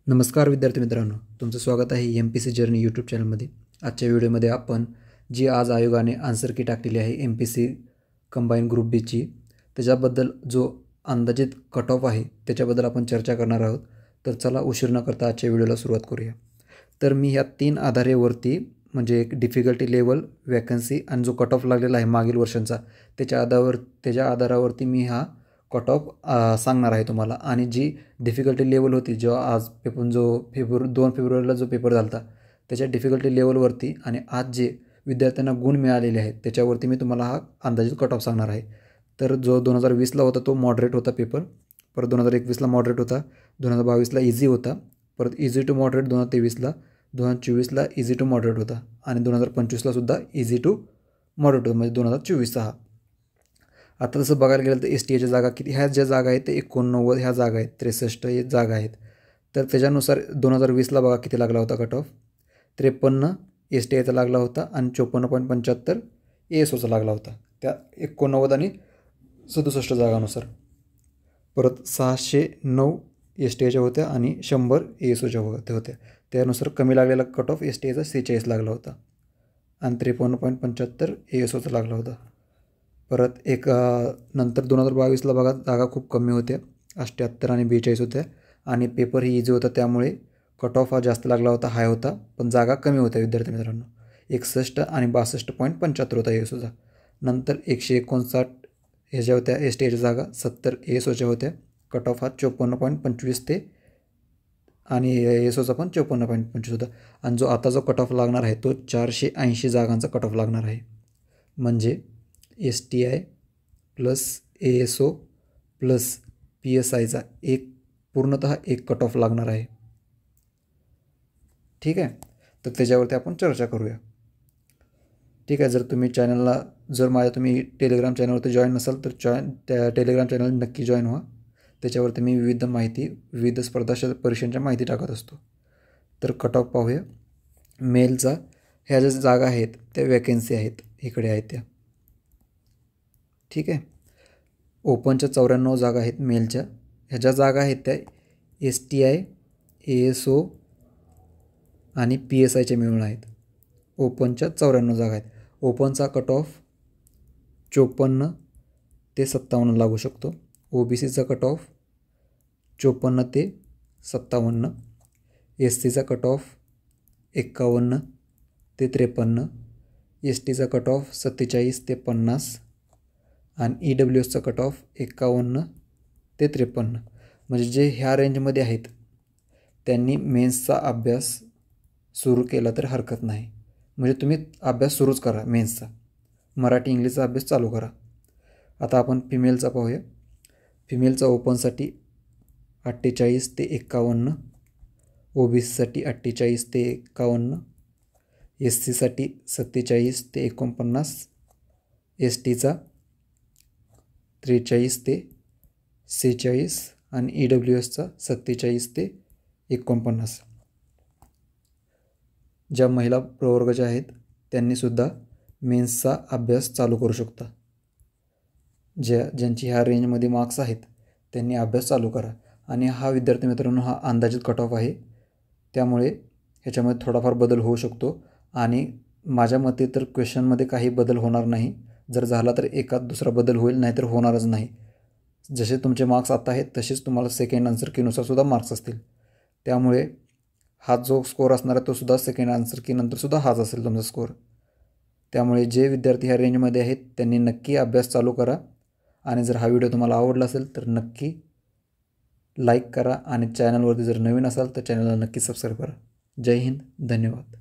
नमस्कार विद्यार्थी मित्रांनो, तुमचं स्वागत आहे MPC जर्नी यूट्यूब चॅनलमध्ये। आजच्या व्हिडिओमध्ये आपण जी आज आयोगाने आन्सर की टाकलेली आहे MPC कंबाईन ग्रुप बी ची, त्याच्याबद्दल जो अंदाजित कट ऑफ आहे त्याच्याबद्दल आपण चर्चा करणार आहोत। तर चला उशीर न करता आजच्या व्हिडिओला सुरुवात करूया। तर मी ह्या 3 आधारेवरती म्हणजे एक डिफिकल्टी लेवल, वॅकन्सी आणि जो कट ऑफ लागलेला आहे मागील वर्षांचा त्याच्या आधारावरती मी हा कट ऑफ सांगणार आहे तुम्हाला। आणि जी डिफिकल्टी लेवल होती जेव्हा आज पेपर जो 2 फेब्रुवारीला जो पेपर झाला होता त्याच्या डिफिकल्टी लेवलवरती आणि आज जे विद्यार्थ्यांना गुण मिळालेले आहेत त्याच्यावरती मी तुम्हाला हा अंदाजित कट ऑफ सांगणार आहे। तर जो 2020ला होता तो मॉडरेट होता पेपर, परत 2021ला मॉडरेट होता, 2022ला इझी होता, परत इझी टू मॉडरेट 2023ला, 2024ला इझी टू मॉडरेट होता आणि 2025ला सुद्धा इझी टू मॉडरेट होता, म्हणजे 2024चा हा। आता तसं बघायला गेलं तर STA च्या जागा किती, ह्या ज्या जागा आहेत ते 89 ह्या जागा आहेत, 63 हे जागा आहेत। तर त्याच्यानुसार 2020ला बघा किती लागला होता कट ऑफ, 53 STA चा लागला होता आणि 54.75 ASOचा लागला होता त्या 89 आणि 67 जागांनुसार। परत 609 STA होत्या आणि 100 ASOच्या होत्या, त्यानुसार कमी लागलेला कट ऑफ STA चा 46 लागला होता आणि 53.75 ASOचा लागला होता। परत एक नंतर 2022ला बघा जागा खूप कमी होत्या, 78 आणि 42 होत्या आणि पेपर ही इझी होता त्यामुळे कट ऑफ हा जास्त लागला होता, हाय होता, पण जागा कमी होत्या विद्यार्थी मित्रांनो, 61 आणि 62.75 होता ASOचा। नंतर 159 ह्याच्या होत्या STA च्या जागा, 70 ASOच्या होत्या, कट ऑफ हा 54.25 ते आणि ASOचा पण 54.25 होता। आणि जो आता जो कट ऑफ लागणार आहे तो 480 जागांचा कट ऑफ लागणार आहे, म्हणजे STI प्लस ASO प्लस PSIचा एक पूर्णतः एक कट ऑफ लागणार आहे। ठीक आहे, तर त्याच्यावरती आपण चर्चा करूया। ठीक आहे, जर तुम्ही चॅनलला तुम्ही टेलिग्राम चॅनलवरती जॉईन नसाल तर त्या टेलिग्राम चॅनल नक्की जॉईन व्हा, त्याच्यावरती मी विविध स्पर्धा परीक्षांच्या माहिती टाकत असतो। तर कट ऑफ पाहूया मेलचा। ह्या ज्या जागा आहेत त्या वॅकन्सी आहेत, इकडे आहेत त्या। ठीक आहे, ओपनच्या 94 जागा आहेत मेलच्या, ह्या ज्या जागा आहेत त्या STI ASO आणि PSIच्या मिळून आहेत। ओपनच्या 94 जागा आहेत। ओपनचा कट ऑफ 54 ते 57 लागू शकतो, OBCचा कट ऑफ 54 ते 57, SCचा कट ऑफ 51 ते 53, STचा कट ऑफ 47 ते 50 आणि EWSचा कट ऑफ 51 ते 53। म्हणजे जे ह्या रेंजमध्ये आहेत त्यांनी मेन्सचा अभ्यास सुरू केला तर हरकत नाही, म्हणजे तुम्ही अभ्यास सुरूच करा मेन्सचा, मराठी इंग्लिशचा अभ्यास चालू करा। आता आपण फिमेलचा पाहूया। फिमेलचा ओपनसाठी 48 ते 51, OBCसाठी 48 ते 51, SCसाठी 47 ते 49, STचा 43 ते 46 आणि EWSचा 47 ते 49। ज्या महिला प्रवर्गाच्या आहेत त्यांनीसुद्धा मेन्सचा अभ्यास चालू करू शकता, ज्यांची ह्या रेंजमध्ये मार्क्स आहेत त्यांनी अभ्यास चालू करा। आणि हा विद्यार्थी मित्रांनो हा अंदाजित कट ऑफ आहे, त्यामुळे ह्याच्यामध्ये थोडाफार बदल होऊ शकतो आणि माझ्या मते तर क्वेश्चनमध्ये काही बदल होणार नाही, जर झाला तर एखाद दुसरा बदल होईल, नाहीतर होणारच नाही। जसे तुमचे मार्क्स आता आहेत तसेच तुम्हाला सेकंड आन्सर कीनुसार सुद्धा मार्क्स असतील, त्यामुळे हा जो स्कोअर असणार आहे तो सुद्धा सेकंड आन्सर की नंतर सुद्धा हाच असेल तुमचा स्कोअर। त्यामुळे जे विद्यार्थी ह्या रेंजमध्ये आहेत त्यांनी नक्की अभ्यास चालू करा आणि जर हा व्हिडिओ तुम्हाला आवडला असेल तर नक्की लाईक करा आणि चॅनलवरती जर नवीन असाल तर चॅनलला नक्की सबस्क्राईब करा। जय हिंद, धन्यवाद।